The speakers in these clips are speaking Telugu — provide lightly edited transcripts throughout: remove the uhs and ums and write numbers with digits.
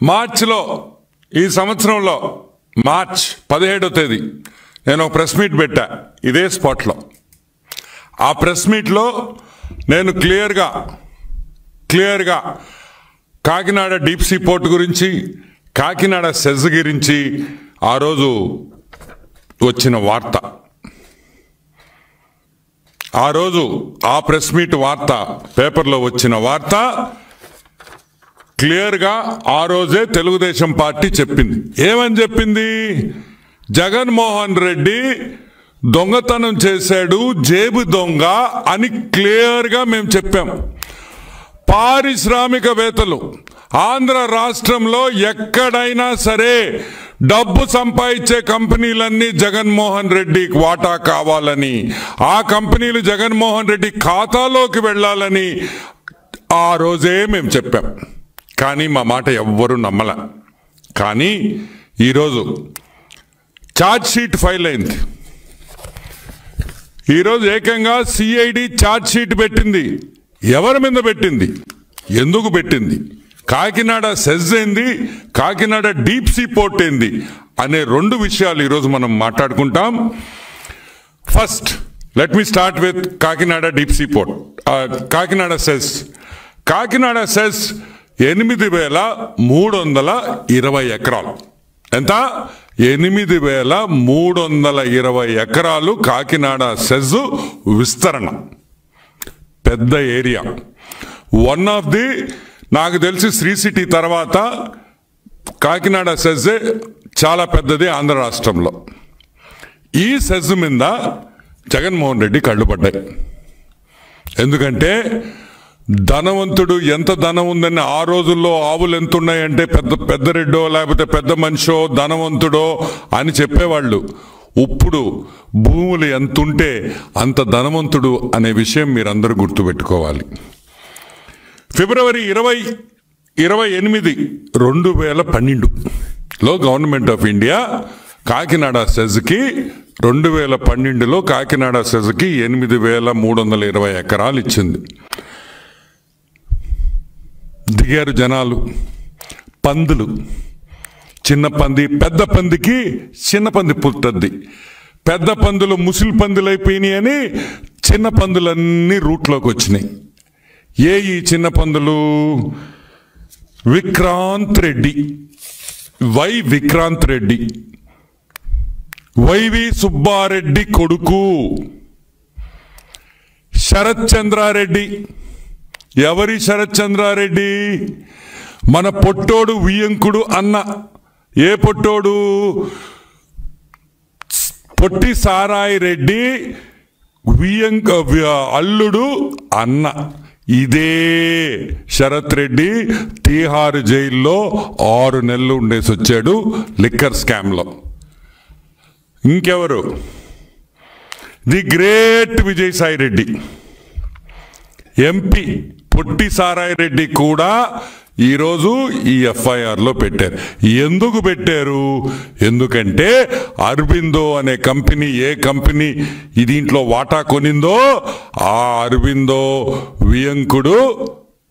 మార్చిలో ఈ సంవత్సరంలో మార్చ్ 17వ తేదీ నేను ఒక ప్రెస్ మీట్ పెట్టా ఇదే స్పాట్లో. ఆ ప్రెస్ మీట్లో నేను క్లియర్గా కాకినాడ డీప్ సీ పోర్ట్ గురించి, కాకినాడ సెజ్ గురించి ఆ రోజు వచ్చిన వార్త, ఆ రోజు ఆ ప్రెస్ మీట్ వార్త, పేపర్లో వచ్చిన వార్త క్లియర్గా ఆ రోజే తెలుగుదేశం పార్టీ చెప్పింది. ఏమని చెప్పింది? జగన్మోహన్ రెడ్డి దొంగతనం చేశాడు, జేబు దొంగ అని క్లియర్గా మేము చెప్పాం. పారిశ్రామికవేత్తలు ఆంధ్ర రాష్ట్రంలో ఎక్కడైనా సరే డబ్బు సంపాదించే కంపెనీలన్నీ జగన్మోహన్ రెడ్డికి వాటా కావాలని, ఆ కంపెనీలు జగన్మోహన్ రెడ్డి ఖాతాలోకి వెళ్ళాలని ఆ రోజే మేము చెప్పాం. కానీ మా మాట ఎవ్వరూ నమ్మల. కానీ ఈరోజు ఛార్జ్ షీట్ ఫైల్ అయింది. ఈరోజు ఏకంగా సిఐడి ఛార్జ్ షీట్ పెట్టింది. ఎవరి మీద పెట్టింది? ఎందుకు పెట్టింది? కాకినాడ సెజ్ ఏంది, కాకినాడ డీప్ సీ పోర్ట్ ఏంది అనే రెండు విషయాలు ఈరోజు మనం మాట్లాడుకుంటాం. First let me start with Kakinada deep sea port. Kakinada SEZ 8,320 ఎకరాలు. ఎంత? 8,320 ఎకరాలు కాకినాడ సెజ్ విస్తరణ. పెద్ద ఏరియా. వన్ ఆఫ్ ది, నాకు తెలిసి శ్రీ సిటీ తర్వాత కాకినాడ సెజ్ చాలా పెద్దది ఆంధ్ర రాష్ట్రంలో. ఈ సెజ్ మీద జగన్మోహన్ రెడ్డి కళ్ళు పడ్డాయి. ఎందుకంటే ధనవంతుడు, ఎంత ధనం ఉందని ఆ రోజుల్లో ఆవులు ఎంత ఉన్నాయంటే పెద్ద రెడ్డో లేకపోతే పెద్ద మనిషో ధనవంతుడో అని చెప్పేవాళ్ళు. ఇప్పుడు భూములు ఎంతుంటే అంత ధనవంతుడు అనే విషయం మీరందరూ గుర్తుపెట్టుకోవాలి. ఫిబ్రవరి 28, 2012లో గవర్నమెంట్ ఆఫ్ ఇండియా కాకినాడ సెజ్కి 2012లో కాకినాడ సెజ్కి 8,320 ఎకరాలు ఇచ్చింది. దిగారు జనాలు. పందులు, చిన్న పంది, పెద్ద పందికి చిన్న పంది పుట్టద్ది. పెద్ద పందులు ముసిలి పందులు అయిపోయినాయి అని చిన్న పందులన్నీ రూట్లోకి వచ్చినాయి. ఈ చిన్న పందులు? విక్రాంత్ రెడ్డి, విక్రాంత్ రెడ్డి, వైవి సుబ్బారెడ్డి కొడుకు శరత్ చంద్రారెడ్డి. ఎవరి శరత్ చంద్రారెడ్డి? మన పొట్టోడు వియంకుడు అన్న. ఏ పొట్టోడు? పొట్టి సారాయి రెడ్డి అల్లుడు అన్న. ఇదే శరత్ రెడ్డి తీహార్ జైల్లో 6 నెలలు ఉండేసి వచ్చాడు లిక్కర్ స్కామ్లో. ఇంకెవరు? The great Vijayasai Reddy, MP. పొట్టి సారాయి రెడ్డి కూడా ఈరోజు ఈ ఎఫ్ఐఆర్లో పెట్టారు. ఎందుకు పెట్టారు? ఎందుకంటే అరబిందో అనే కంపెనీ, ఏ కంపెనీ దీంట్లో వాటా కొనిందో ఆ అరబిందో వియంకుడు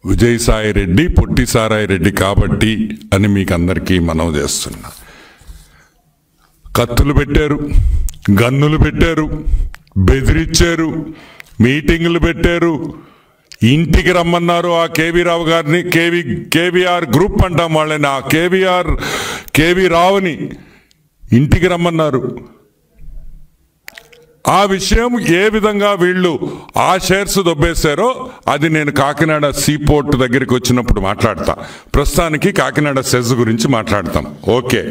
విజయసాయి రెడ్డి, పొట్టి సారాయి రెడ్డి కాబట్టి అని మీకు అందరికీ మనవి చేస్తున్నా. కత్తులు పెట్టారు, గన్నులు పెట్టారు, బెదిరించారు, మీటింగులు పెట్టారు, ఇంటికి రమ్మన్నారు ఆ కేవీ రావు గారిని. కేవీఆర్ గ్రూప్ అంటాం వాళ్ళని. ఆ కేవీ రావుని ఇంటికి రమ్మన్నారు. ఆ విషయం ఏ విధంగా వీళ్ళు ఆ షేర్స్ దొబ్బేశారో అది నేను కాకినాడ సీపోర్ట్ దగ్గరికి వచ్చినప్పుడు మాట్లాడతా. ప్రస్తుతానికి కాకినాడ సెజ్ గురించి మాట్లాడతాం. ఓకే,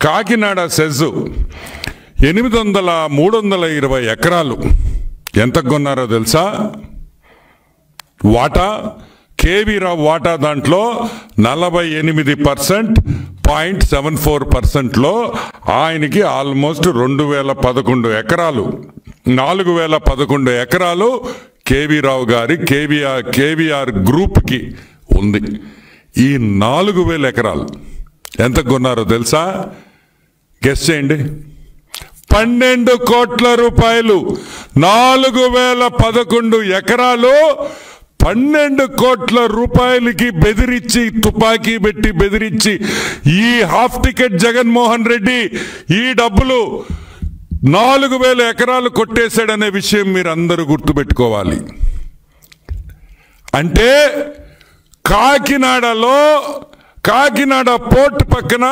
కాకినాడ సెజ్ 8,320 ఎకరాలు ఎంత కొన్నారో తెలుసా? వాటా కేవీ రావు వాటా దాంట్లో 48.74%లో ఆయనకి ఆల్మోస్ట్ 2,011 ఎకరాలు, 4,011 ఎకరాలు కేవీ రావు గారి కేవీఆర్ గ్రూప్కి ఉంది. ఈ 4,000 ఎకరాలు ఎంత కొన్నారో తెలుసా? గెస్ చేయండి. 12 కోట్ల రూపాయలు. 4,011 ఎకరాలు 12 కోట్ల రూపాయలకి బెదిరించి, తుపాకీ పెట్టి బెదిరించి ఈ హాఫ్ టికెట్ జగన్మోహన్ రెడ్డి ఈ డబ్బులు 4000 ఎకరాలు కొట్టేశాడనే విషయం మీరు అందరూ గుర్తుపెట్టుకోవాలి. అంటే కాకినాడ పోర్ట్ పక్కన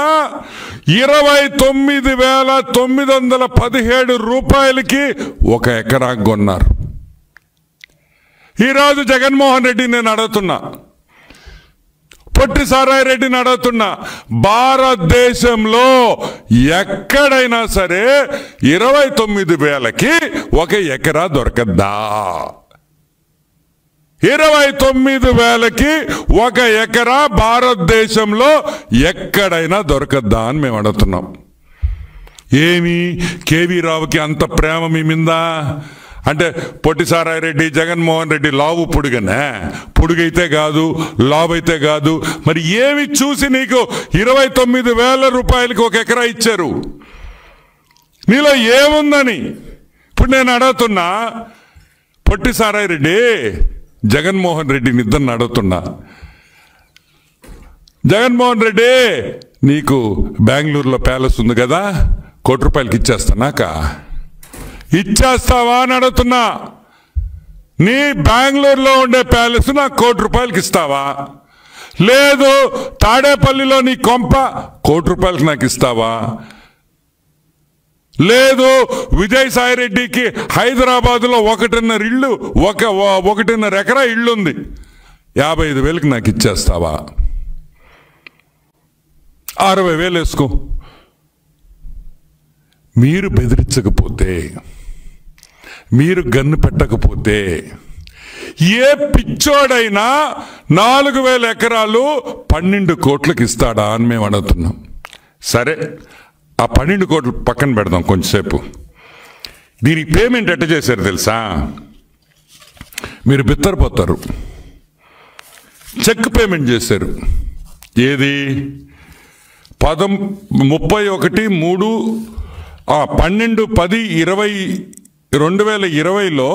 29,917 రూపాయలకి 1 ఎకరా కొన్నారు. ఈరోజు జగన్మోహన్ రెడ్డి నేను అడుగుతున్నా, పొట్టి సారాయి రెడ్డిని అడుగుతున్నా, భారతదేశంలో ఎక్కడైనా సరే 29,000కి 1 ఎకరా దొరకద్దా? 29,000కి 1 ఎకరా భారతదేశంలో ఎక్కడైనా దొరకద్దా అని మేము అడుగుతున్నాం. ఏమి కేవీ రావుకి అంత ప్రేమ మీ మీద? అంటే పొట్టి సారాయి రెడ్డి, జగన్మోహన్ రెడ్డి లావు పొడుగనే? పొడుగైతే కాదు, లావు అయితే కాదు. మరి ఏమి చూసి నీకు 29,000 రూపాయలకి 1 ఎకరా ఇచ్చారు? నీలో ఏముందని ఇప్పుడు నేను అడుగుతున్నా. పొట్టి సారాయి రెడ్డి, జగన్మోహన్ రెడ్డిని ఇద్దరిని అడుగుతున్నా. జగన్మోహన్ రెడ్డి, నీకు బెంగళూరులో ప్యాలెస్ ఉంది కదా, ₹1 ఇచ్చేస్తానాక ఇచ్చేస్తావా అని అడుగుతున్నా. నీ బెంగళూరులో ఉండే ప్యాలెస్ నాకు ₹1 ఇస్తావా? లేదు తాడేపల్లిలో నీ కొంప ₹1 నాకు ఇస్తావా? లేదు విజయసాయి రెడ్డికి హైదరాబాద్లో 1.5 ఇళ్ళు, 1.5 ఎకరా ఇళ్ళు ఉంది, 55,000కి నాకు ఇచ్చేస్తావా? 60,000 వేసుకో. మీరు బెదిరించకపోతే, మీరు గన్ను పెట్టకపోతే ఏ పిచ్చోడైనా 4,000 ఎకరాలు 12 కోట్లకి ఇస్తాడా అని మేము అడుగుతున్నాం. సరే, ఆ 12 కోట్లు పక్కన పెడదాం కొంచెంసేపు. దీనికి పేమెంట్ ఎట్ట చేశారు తెలుసా? మీరు బిత్తరపోతారు. చెక్ పేమెంట్ చేశారు. ఏది? 2020లో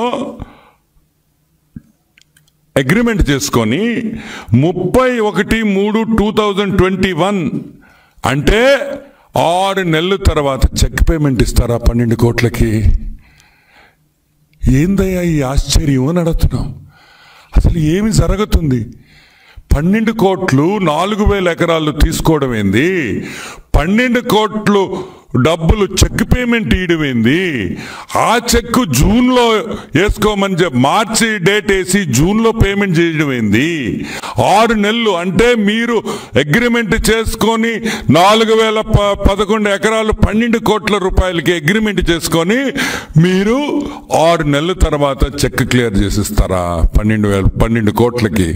అగ్రిమెంట్ చేసుకొని 31/3/2021 అంటే 6 నెలల తర్వాత చెక్ పేమెంట్ ఇస్తారా 12 కోట్లకి? ఏందయ్యా ఈ ఆశ్చర్యం అని అడుగుతున్నాం. అసలు ఏమి జరుగుతుంది? 12 కోట్లు 4,000 ఎకరాలు తీసుకోవడం ఏంది? 12 కోట్లు డబ్బులు చెక్ పేమెంట్ ఇవ్వడం ఏంది? ఆ చెక్ జూన్లో వేసుకోమని మార్చి డేట్ వేసి జూన్లో పేమెంట్ చేయడం ఏంది? 6 నెలలు అంటే మీరు అగ్రిమెంట్ చేసుకొని 4,011 ఎకరాలు 12 కోట్ల రూపాయలకి అగ్రిమెంట్ చేసుకొని మీరు 6 నెలల తర్వాత చెక్ క్లియర్ చేసిస్తారా 12 కోట్లకి?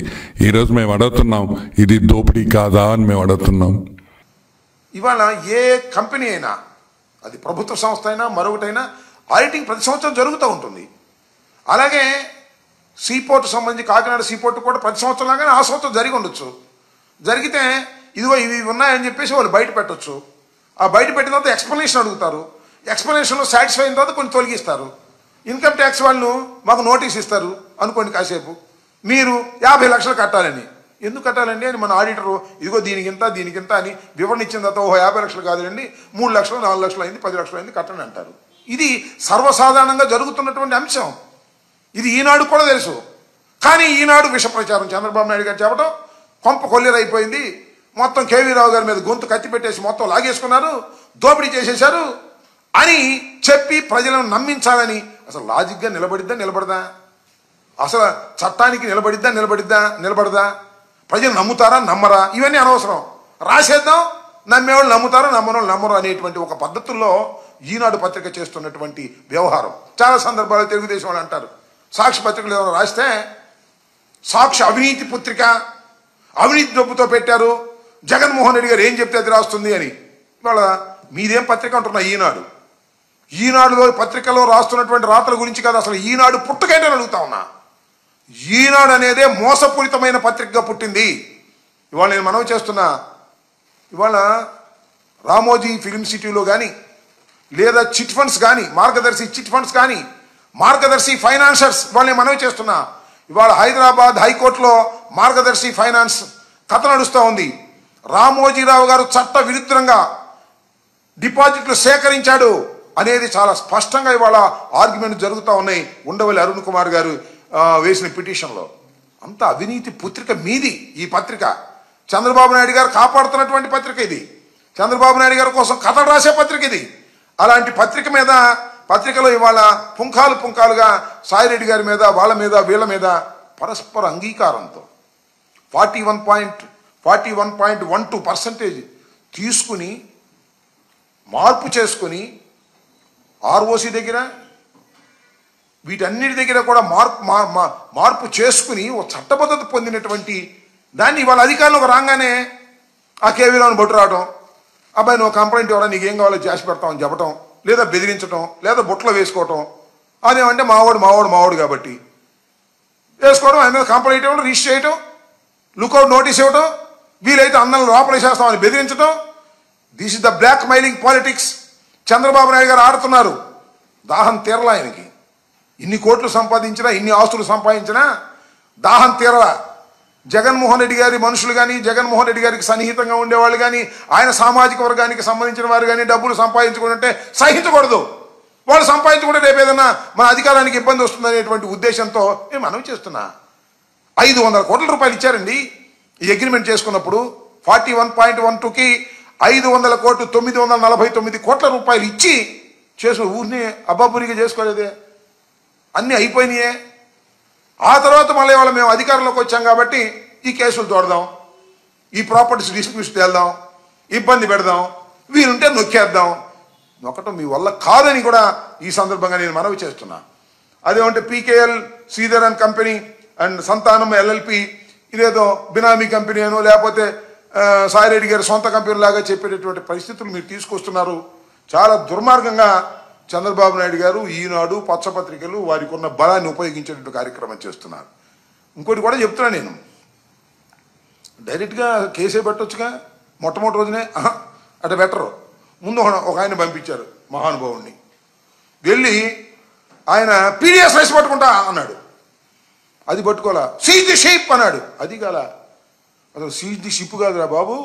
ఈరోజు మేము అడుగుతున్నాం, ఇది దోపిడీ కాదా అని మేము అడుగుతున్నాం. ఇవాళ ఏ కంపెనీ అయినా, అది ప్రభుత్వ సంస్థ అయినా మరొకటైనా, ఆడిటింగ్ ప్రతి సంవత్సరం జరుగుతూ ఉంటుంది. అలాగే సీపోర్ట్ సంబంధించి కాకినాడ సీపోర్ట్ కూడా ప్రతి సంవత్సరం లాగానే ఆ సంవత్సరం జరిగి ఉండొచ్చు. జరిగితే ఇదిగో ఇవి ఉన్నాయని చెప్పేసి వాళ్ళు బయట పెట్టచ్చు. ఆ బయట పెట్టిన తర్వాత ఎక్స్ప్లెనేషన్ అడుగుతారు. ఎక్స్ప్లెనేషన్లో సాటిస్ఫై అయిన తర్వాత కొన్ని తొలగిస్తారు. ఇన్కమ్ ట్యాక్స్ వాళ్ళు మాకు నోటీస్ ఇస్తారు అనుకోండి, కాసేపు మీరు 50 లక్షలు కట్టాలని. ఎందుకు కట్టాలండి అని మన ఆడిటరు ఇదిగో దీనికింత అని వివరణ ఇచ్చిన తర్వాత 50 లక్షలు కాదులండి, 3 లక్షలు 4 లక్షలు అయింది, 10 లక్షలు అయింది కట్టండి అంటారు. ఇది సర్వసాధారణంగా జరుగుతున్నటువంటి అంశం. ఇది ఈనాడు కూడా తెలుసు. కానీ ఈనాడు విష ప్రచారం చంద్రబాబు నాయుడు గారు చెప్పడం కొంప కొల్లేరైపోయింది, మొత్తం కేవీ రావు గారి మీద గొంతు కత్తి పెట్టేసి మొత్తం లాగేసుకున్నారు, దోపిడీ చేసేశారు అని చెప్పి ప్రజలను నమ్మించాలని. అసలు లాజిక్గా నిలబడదా? అసలు చట్టానికి నిలబడదా? ప్రజలు నమ్ముతారా నమ్మరా ఇవన్నీ అనవసరం. రాసేద్దాం, నమ్మేవాళ్ళు నమ్ముతారా నమ్మనోళ్ళు నమ్మరు అనేటువంటి ఒక పద్ధతుల్లో ఈనాడు పత్రిక చేస్తున్నటువంటి వ్యవహారం. చాలా సందర్భాల్లో తెలుగుదేశం వాళ్ళు అంటారు, సాక్షి పత్రికలు ఏమైనా రాస్తే సాక్షి అవినీతి పత్రిక, అవినీతి డబ్బుతో పెట్టారు, జగన్మోహన్ రెడ్డి గారు ఏం చెప్తే అది రాస్తుంది అని. ఇవాళ మీదేం పత్రిక అంటున్నా? ఈనాడులో పత్రికలో రాస్తున్నటువంటి రాతల గురించి కాదు, అసలు ఈనాడు పుట్టకేంటని అడుగుతా ఉన్నా. ఈనాడు అనేదే మోసపూరితమైన పత్రికగా పుట్టింది. ఇవాళ నేను మనవి చేస్తున్నా, ఇవాళ రామోజీ ఫిల్మ్ సిటీలో కానీ, లేదా చిట్ ఫండ్స్ కానీ, మార్గదర్శి చిట్ ఫండ్స్ కానీ, మార్గదర్శి ఫైనాన్షర్స్, ఇవాళ నేను మనవి చేస్తున్నా, ఇవాళ హైదరాబాద్ హైకోర్టులో మార్గదర్శి ఫైనాన్స్ కథ నడుస్తూ ఉంది. రామోజీరావు గారు చట్ట విరుద్ధంగా డిపాజిట్లు సేకరించాడు అనేది చాలా స్పష్టంగా ఇవాళ ఆర్గ్యుమెంట్ జరుగుతూ ఉన్నాయి. ఉండవల్లి అరుణ్ కుమార్ గారు వేసిన పిటిషన్లో. అంత అవినీతి పుత్రిక మీది. ఈ పత్రిక చంద్రబాబు నాయుడు గారు కాపాడుతున్నటువంటి పత్రిక ఇది. చంద్రబాబు నాయుడు గారి కోసం కథలు రాసే పత్రిక ఇది. అలాంటి పత్రిక మీద, పత్రికలో ఇవాళ పుంఖాలుగా సాయిరెడ్డి గారి మీద, వాళ్ళ మీద, వీళ్ళ మీద పరస్పర అంగీకారంతో 41.12% తీసుకుని మార్పు చేసుకుని ఆర్ఓసి దగ్గర వీటన్నిటి దగ్గర కూడా మార్పు చేసుకుని ఓ చట్టబద్ధత పొందినటువంటి దాన్ని ఇవాళ అధికారంలోకి రాగానే ఆ కేవీరావుని బొట్టు రావడం, అబ్బాయి నువ్వు కంప్లైంట్ ఇవ్వడం, నీకేం కావాలో చేసి పెడతామని చెప్పడం, లేదా బెదిరించడం, లేదా బొట్లో వేసుకోవటం. అదేమంటే మావాడు కాబట్టి వేసుకోవడం, ఆయన మీద కంప్లైంట్ ఇవ్వడం, రిజిస్టర్ చేయటం, లుకౌట్ నోటీస్ ఇవ్వడం, వీలైతే అందరిని లోపలేసేస్తామని బెదిరించడం. This is the blackmailing politics Chandrababu Naidu గారు ఆడుతున్నారు. దాహం తీరలా ఆయనకి. ఇన్ని కోట్లు సంపాదించినా, ఇన్ని ఆస్తులు సంపాదించినా దాహం తీరలా. జగన్మోహన్ రెడ్డి గారి మనుషులు కానీ, జగన్మోహన్ రెడ్డి గారికి సన్నిహితంగా ఉండేవాళ్ళు కానీ, ఆయన సామాజిక వర్గానికి సంబంధించిన వారు కానీ డబ్బులు సంపాదించుకుంటే సహించకూడదు. వాళ్ళు సంపాదించుకుంటే రేపు ఏదన్నా మన అధికారానికి ఇబ్బంది వస్తుందనేటువంటి ఉద్దేశంతో నేను మనవి చేస్తున్నా. 500 కోట్ల రూపాయలు ఇచ్చారండి ఈ అగ్రిమెంట్ చేసుకున్నప్పుడు. 41.12కి 500 కోట్లు, 949 కోట్ల రూపాయలు ఇచ్చి చేసిన ఊరిని అబ్బాబురిగా చేసుకోలేదే, అన్నీ అయిపోయినాయే. ఆ తర్వాత మళ్ళీ వాళ్ళు మేము అధికారంలోకి వచ్చాం కాబట్టి ఈ కేసులు తోడదాం, ఈ ప్రాపర్టీస్ డిస్ప్యూట్స్ తేల్దాం, ఇబ్బంది పెడదాం, వీరుంటే నొక్కేద్దాం. నొక్కటం మీ వల్ల కాదని కూడా ఈ సందర్భంగా నేను మనవి చేస్తున్నా. అదేమంటే PKL Sridhar and company and సంతానం ఎల్ఎల్పి ఇదేదో బినామీ కంపెనీ అనో లేకపోతే సాయిరెడ్డి గారి సొంత కంపెనీ లాగా చెప్పేటటువంటి పరిస్థితులు మీరు తీసుకొస్తున్నారు. చాలా దుర్మార్గంగా చంద్రబాబు నాయుడు గారు, ఈనాడు, పచ్చపత్రికలు వారికి ఉన్న బలాన్ని ఉపయోగించేటువంటి కార్యక్రమం చేస్తున్నారు. ఇంకోటి కూడా చెప్తున్నా, నేను డైరెక్ట్గా కేసే పెట్టొచ్చుగా. మొట్టమొదటి రోజునే అటు బెటరు. ముందు ఒక ఆయన పంపించారు మహానుభావుడిని. వెళ్ళి ఆయన పీడిఎస్ రైస్ పట్టుకుంటా అన్నాడు. అది పట్టుకోలా. సీజ్ ది షిప్ అన్నాడు. అది కాల. అసలు సీజ్ ది షిప్ కాదురా బాబు,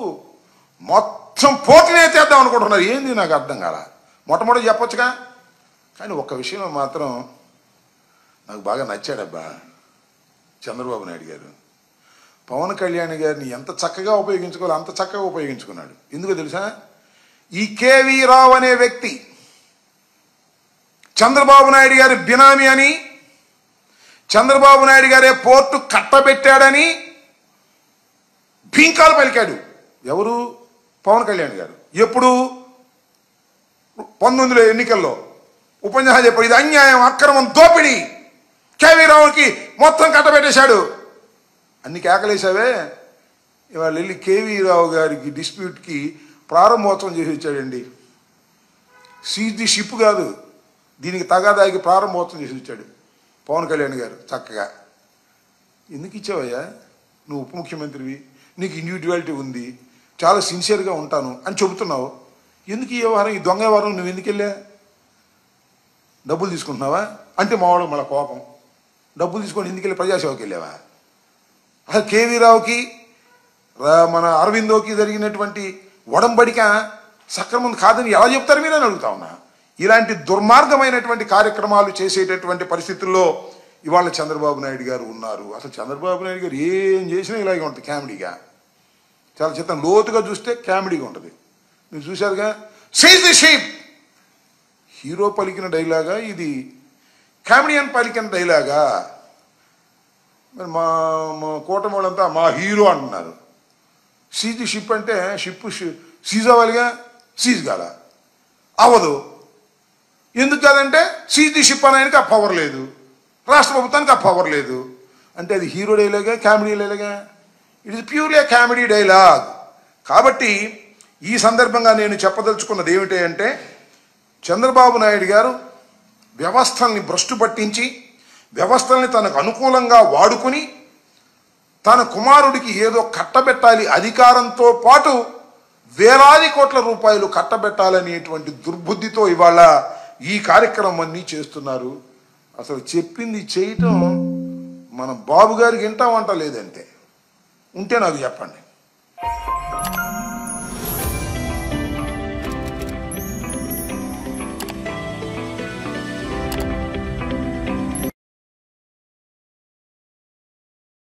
మొత్తం పోటీనే చేద్దాం అనుకుంటున్నారు. ఏంది నాకు అర్థం కాల. మొట్టమొదటి చెప్పొచ్చుగా. కానీ ఒక్క విషయంలో మాత్రం నాకు బాగా నచ్చాడబ్బా చంద్రబాబు నాయుడు గారు. పవన్ కళ్యాణ్ గారిని ఎంత చక్కగా ఉపయోగించుకోవాలో అంత చక్కగా ఉపయోగించుకున్నాడు. ఎందుకో తెలుసా? ఈ కేవీ రావు అనే వ్యక్తి చంద్రబాబు నాయుడు గారి బినామీ అని, చంద్రబాబు నాయుడు గారే పోర్టు కట్టబెట్టాడని భీంకాలు పలికాడు. ఎవరు? పవన్ కళ్యాణ్ గారు. ఎప్పుడు? 19 ఎన్నికల్లో ఉపన్యాసం చెప్పాడు. ఇది అన్యాయం, అక్రమం, దోపిడీ, కేవీ రావుకి మొత్తం కట్టబెట్టేశాడు. అన్ని కేకలేసావే. ఇవాళ వెళ్ళి కేవీ రావు గారికి డిస్ప్యూట్కి ప్రారంభోత్సవం చేసి వచ్చాడండి. సీజ్ ది షిప్ కాదు, దీనికి తగాదాకి ప్రారంభోత్సవం చేసి వచ్చాడు పవన్ కళ్యాణ్ గారు. చక్కగా ఎందుకు ఇచ్చావయ్యా? నువ్వు ఉప ముఖ్యమంత్రివి, నీకు ఇండివిజువాలిటీ ఉంది, చాలా సిన్సియర్గా ఉంటాను అని చెబుతున్నావు. ఎందుకు ఈ వ్యవహారం, ఈ దొంగ వ్యవహారం నువ్వు ఎందుకు వెళ్ళా? డబ్బులు తీసుకుంటున్నావా అంటే మావాడు మళ్ళీ కోపం. డబ్బులు తీసుకొని ఎందుకు వెళ్ళి ప్రజాసేవకి వెళ్ళావా? అసలు కేవీ రావుకి మన అరవిందోకి జరిగినటువంటి ఒడంబడిక సక్రమం కాదని ఎలా చెప్తారు మీరు అని అడుగుతా ఉన్నా. ఇలాంటి దుర్మార్గమైనటువంటి కార్యక్రమాలు చేసేటటువంటి పరిస్థితుల్లో ఇవాళ చంద్రబాబు నాయుడు గారు ఉన్నారు. అసలు చంద్రబాబు నాయుడు గారు ఏం చేసినా ఇలాగే ఉంటుంది, కామెడీగా. చాలా చిత్తం లోతుగా చూస్తే కామెడీగా ఉంటుంది. మీరు చూశారుగా, సీజ్ ది షిప్. హీరో పలికిన డైలాగా ఇది, కామెడియన్ పలికిన డైలాగా? మరి మా కూటమి వాళ్ళంతా మా హీరో అంటున్నారు. సీజ్ ది షిప్ అంటే షిప్ సీజ్ అవ్వాలిగా, సీజ్ కాదా? అవ్వదు. ఎందుకు కాదంటే సీజ్ ది షిప్ అని ఆయనకి ఆ పవర్ లేదు, రాష్ట్ర ప్రభుత్వానికి ఆ పవర్ లేదు. అంటే అది హీరో డైలాగా, కామెడీ డైలాగా? It is purely comedy dialogue. కాబట్టి ఈ సందర్భంగా నేను చెప్పదలుచుకున్నది ఏమిటి అంటే, చంద్రబాబు నాయుడు గారు వ్యవస్థల్ని భ్రష్టు పట్టించి, వ్యవస్థల్ని తనకు అనుకూలంగా వాడుకుని, తన కుమారుడికి ఏదో కట్టబెట్టాలి, అధికారంతో పాటు వేలాది కోట్ల రూపాయలు కట్టబెట్టాలనేటువంటి దుర్బుద్ధితో ఇవాళ ఈ కార్యక్రమం అన్నీ చేస్తున్నారు. అసలు చెప్పింది చేయటం మన బాబు గారికి ఇంటా వంట లేదంతే. ఉంటే నాకు చెప్పండి.